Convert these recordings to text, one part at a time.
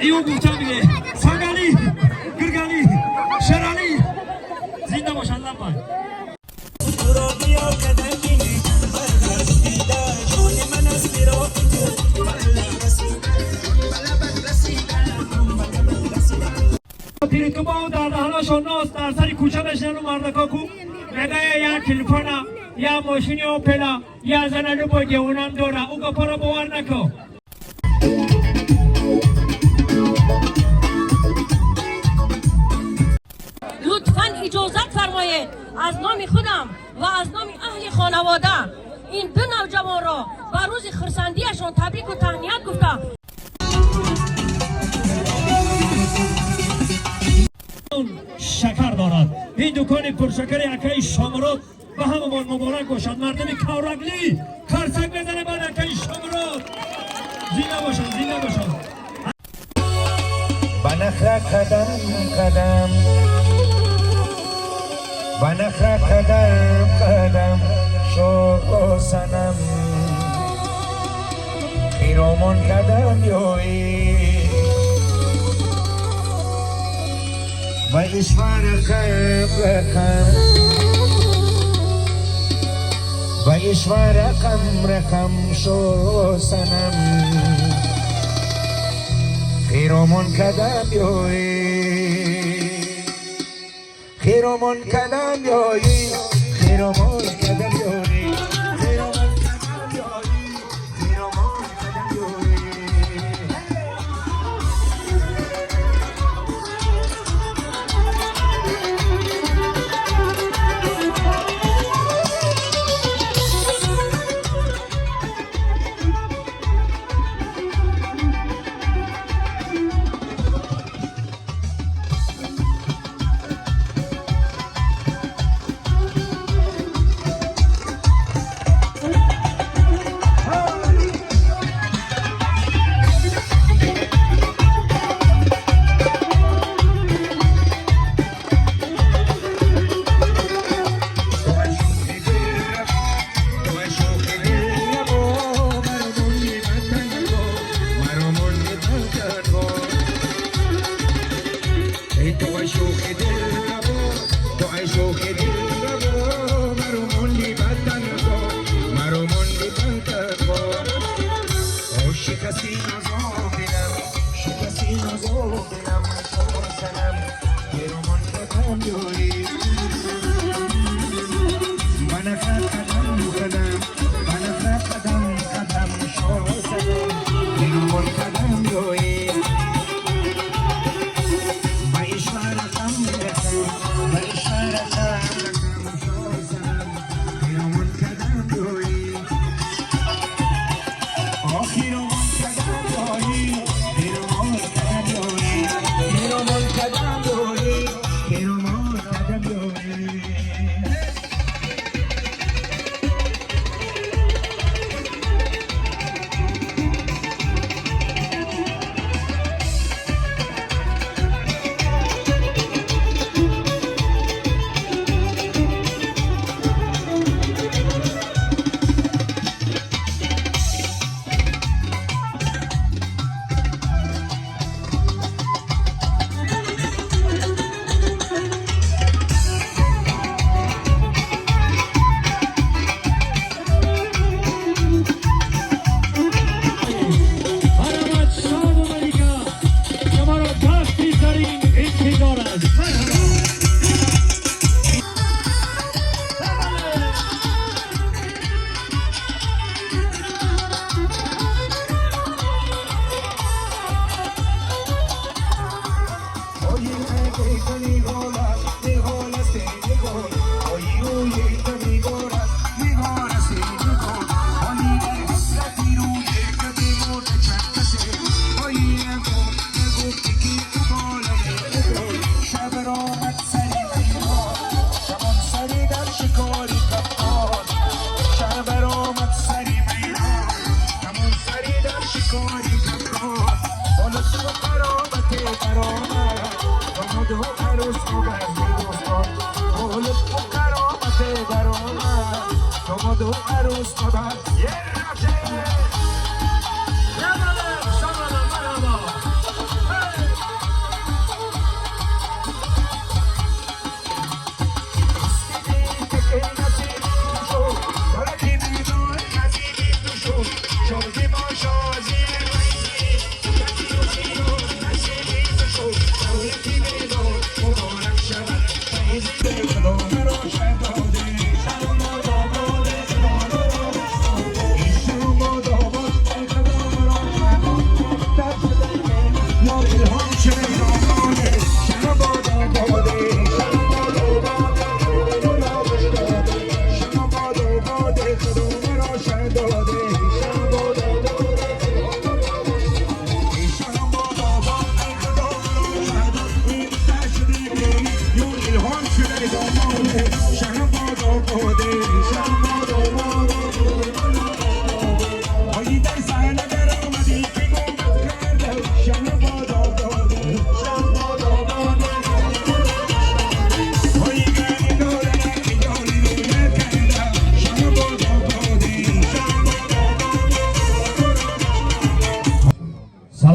ایو گفتم دیگه ساگلی گرگلی شرالی زنده باشن لبای پیری تو با در دهناشون ناس در سری کوچه بشنن و مردکا کو نگه یا تلفنا یا ماشین یا پلا یا زنه باید اونم دوره او گپا را باور نکو لطفاً اجازت فرمایید از نام خودم و از نام اهل خانواده این دو نوجوان را به روز خرسندیشان تبریک و تهنیت گفتم. شکر دارد این دکان پرشکر یکی شامرات به همه مبارک باشد مردم کارگلی کرسک بزنه بعد یکی شامرات زنده باشد زنده باشد بنخرا قدم قدم بنخرا قدم قدم شوق سنم خیرامون قدم یوی و اشوار رقم و اشوار رقم شو سنم خیرامون قدم یوی خیرامون قدم یوی خیرامون قدم یوی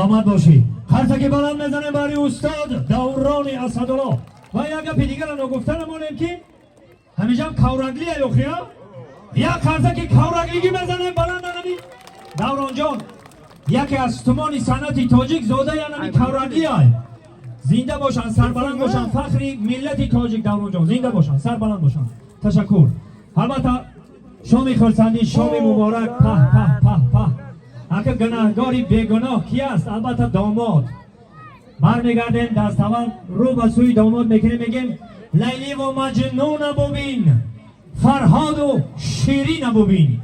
سلامت باشی. خرسکی بلند میزنه برای استاد دوران اسدالله. و یک گپ دیگر رو گفتن مونیم که همیشه هم کورگلی ایوخیا یک خرسکی کورگلیگی میزنه بلند نمی دوران جان یکی از ستمان صنعت تاجیک زاده نمی کورگلی های زنده باشن، سربلند باشن، فخری ملت تاجیک دوران جان زنده باشن، سربلند باشن. تشکر. البته شام خرسندی شام مبارک. په اگه گناهگاری بیگناه کی است؟ البته داماد. برمیگردیم دست اول رو به سوی داماد میکنیم میگیم لیلی و مجنون ببین، فرهاد و شیرین ببین،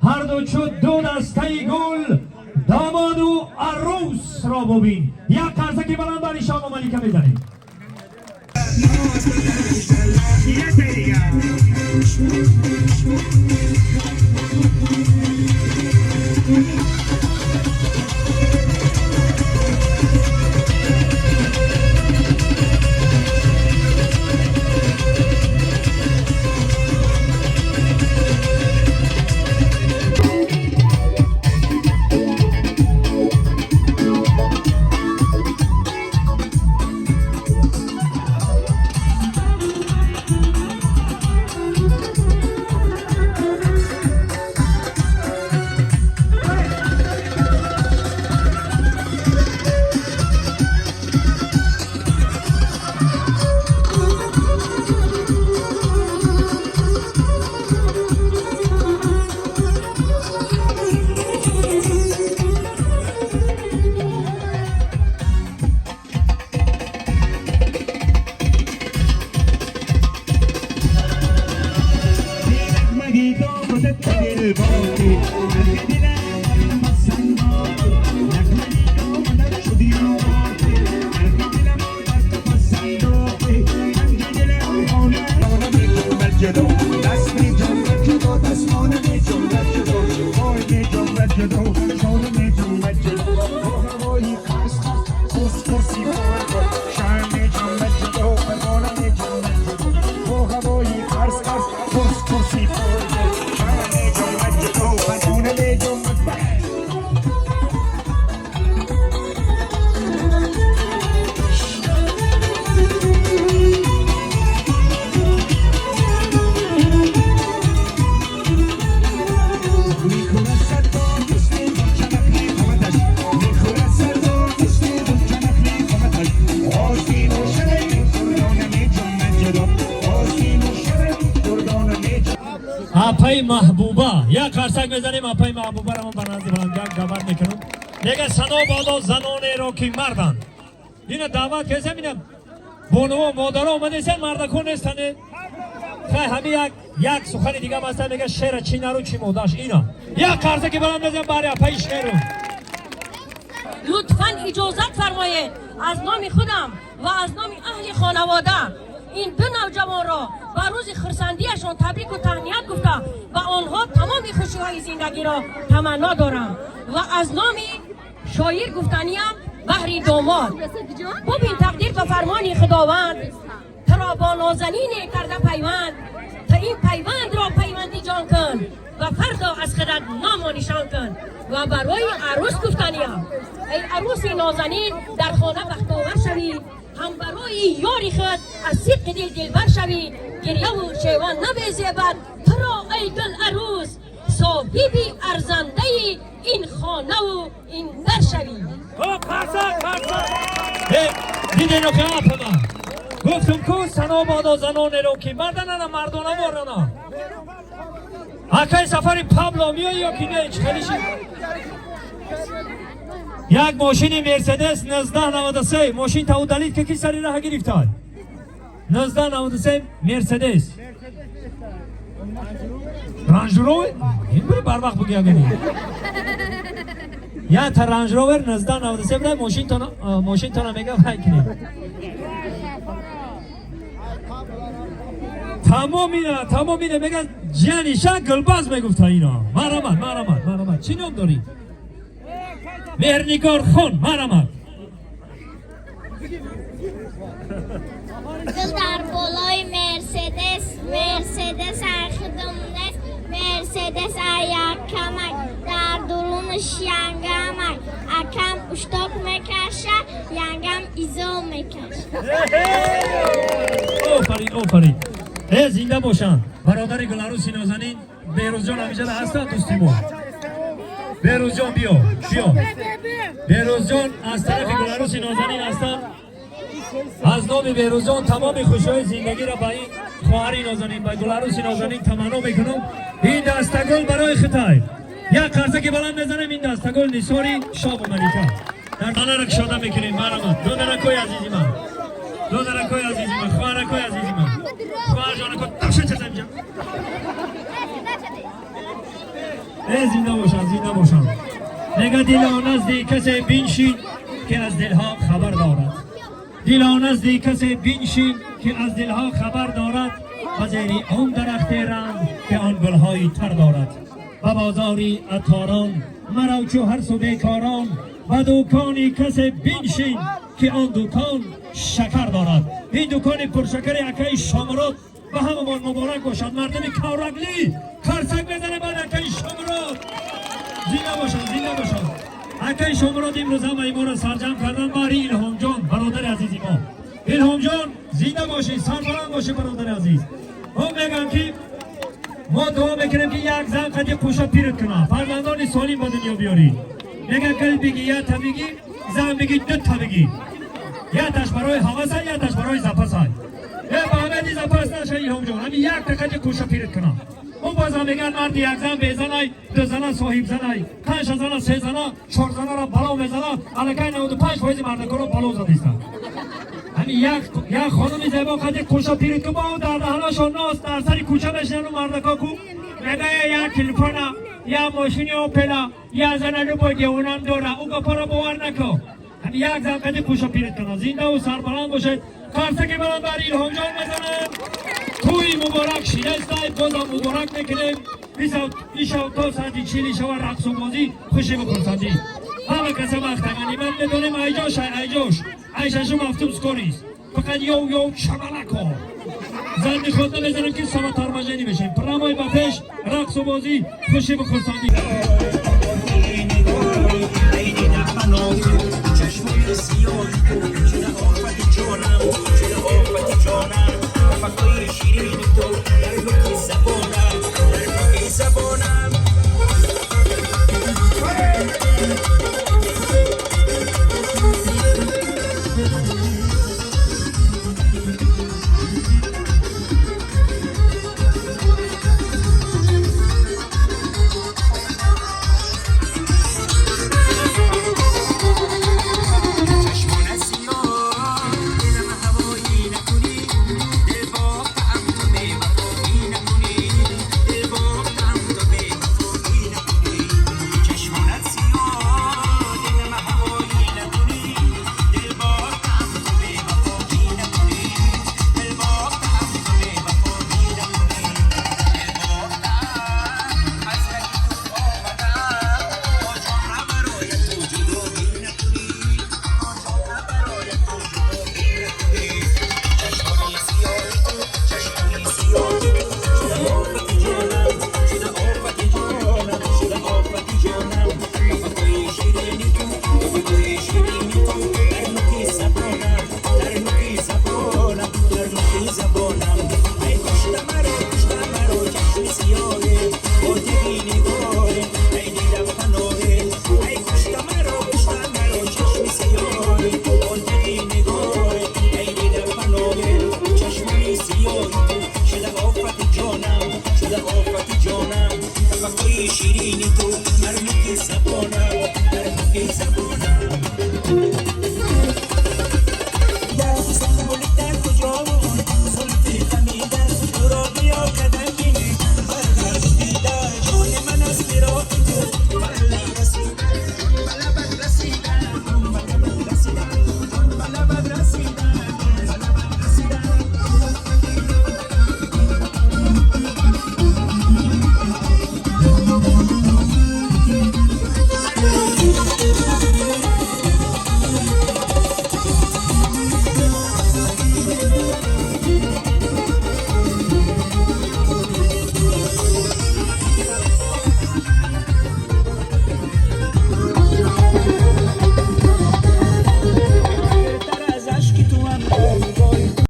هر دو چو دو دسته گل، داماد و عروس را ببین. یک قرصکی بلند بری شام و ملیکه میزنیم. اپای محبوبه یک قرصک میزنیم. اپای محبوبه را من برنامه بلندگاه دعوت میکنم. دیگه سنا بادا زنانی را که مردن این دعوت کسی میدم بانو مادر آمده سن مردکون نیستنه. خیلی همین یک سخن دیگه مثلا میگه شیر چی نرو چی ماداش اینا. یک قرصکی بلند میزنیم برای اپای شیرون. لطفاً اجازت فرمایید از نام خودم و از نام اهل خانواده این دو نوجوان را به روز خرسندیشان تبریک و تهنیت گفته و آنها تمام خوشی‌های زندگی را تمنا دارم و از نام شاعر گفتنیم بهری داماد. ببین تقدیر و فرمان خداوند ترا با نازنین کرده پیوند، تا این پیوند را پیوندی جان کن و فردا از خودت نام و نشان کن. و برای عروس گفتنیم ای عروس نازنین در خانه بختاور شوی، هم برای یاری خود از صدق دل دلبر شوی، گریه و شیوان نبیزیبد ترا ای دل عروس، صاحبی ارزنده این خانه و این در شوی. دیدین رو که آپما گفتم که سنا بادا زنانه رو که مردنه مردانه بارنه اکای سفری پابلو میایی یا که نه خیلیشی یک ماشین مرسدس 1993 ماشین تا دلید که کی سری راه گرفتاد 1993 مرسدس رنج روور این بری بر وقت بگی اگه یا تا رنج روور 1993 برای ماشین تا نمیگه بای کنی تمام اینه میگه جانی شا گلباز میگفت اینا. مرامت چی نام داری؟ مهرنگار خان. مرامت در بالای مرسدس ارخدمونست، مرسدس یک کمک در درون خوش ینگم اکم اشتاق میکشه ینگم ایزو میکشه. آفرین زنده باشن برادر گلاروسی نازنین. بهروز جان همیشه هستن دوستی ما. بهروز جان بیا بهروز جان از طرف گلاروسی نازنین هستن. از نام بهروز جان تمام خوشی‌های زندگی را به این خواهر نازنین به گلاروسی نازنین تمنا میکنم. این دستگل برای خطای یک قرصه که بلند میزنم. این دستگل نثاری شاب و ملیکا در دانه را شاده میکنیم. مرحمت دو درکوی عزیزی من، دو درکوی عزیزی من، خواهرکوی عزیزی من، خواهر جان کو تاشه چزم جان. زنده باشن نگه دل آن نزد کسی بینشین که از دلها خبر دارد. دل آن نزد کسی بینشین که از دلها خبر دارد. و زیر آن درخت رند که آن گلهای تر دارد. و بازاری عطاران مرو چو هر سو بیکاران. و دکانی کسی بینشین که آن دکان شکر دارد. این دکان پرشکر یکی شامرات و هممان مبارک باشد. مردم کورگلی کرسک بزنه بعد یکی شامرات. زنده باشن یکی شامرات. امروز هم ایما را سرجم کردن باری الهام جان برادر عزیزی ما. الهام جان زنده باشی، سربلند باشی برادر عزیز. هم میگم که ما دعا میکنیم که یک زن قدی پوشا پیرت کنه، فرزندان سالم به دنیا بیاری. میگه کل بگی یا تا بگی، زن بگی دو تا بگی. یا تاش برای هواس های یا تاش برای زپاس های. با همه دی زپاس نشه الهام جان، همین یک تا قدی پوشا پیرت کنه. اون بازم میگن مرد یک زن به زنای، دو زن صاحب زنای، 5 زن، 3 زن، 4 زن را بالا میزنه. الکی 95% مردکارا بالا زدیستن. همین یک خانم زیبا قدی کوچه پیرت که با در دهنشان ناس در سری کوچه بشنن و مردکا کو میگه یا تلفن یا ماشین اوپل یا زن رو باید اونم داره او گپا را باور نکن. همین یک زن قدی کوچه پیرت کنه زنده و سربلند باشه. کارسه که برام بر الهام جان بزنه. توی مبارک شیرستای بازم مبارک میکنیم. ایشا تا ساعتی 40 شو رقص و بازی خوشی بکنسندی. همه کسا وقتگانی من میدونیم ایجاش ایشاشو مفتوم سکوریست. فقط یو شمالک ها زنی خود نمیزنم که سما ترمجه نمیشیم. پرامای بپش رقص و بازی خوشی بخورسندی. چشمای سیاه تو چه آفت جانم، چه آفت جانم. فقیر شیرین تو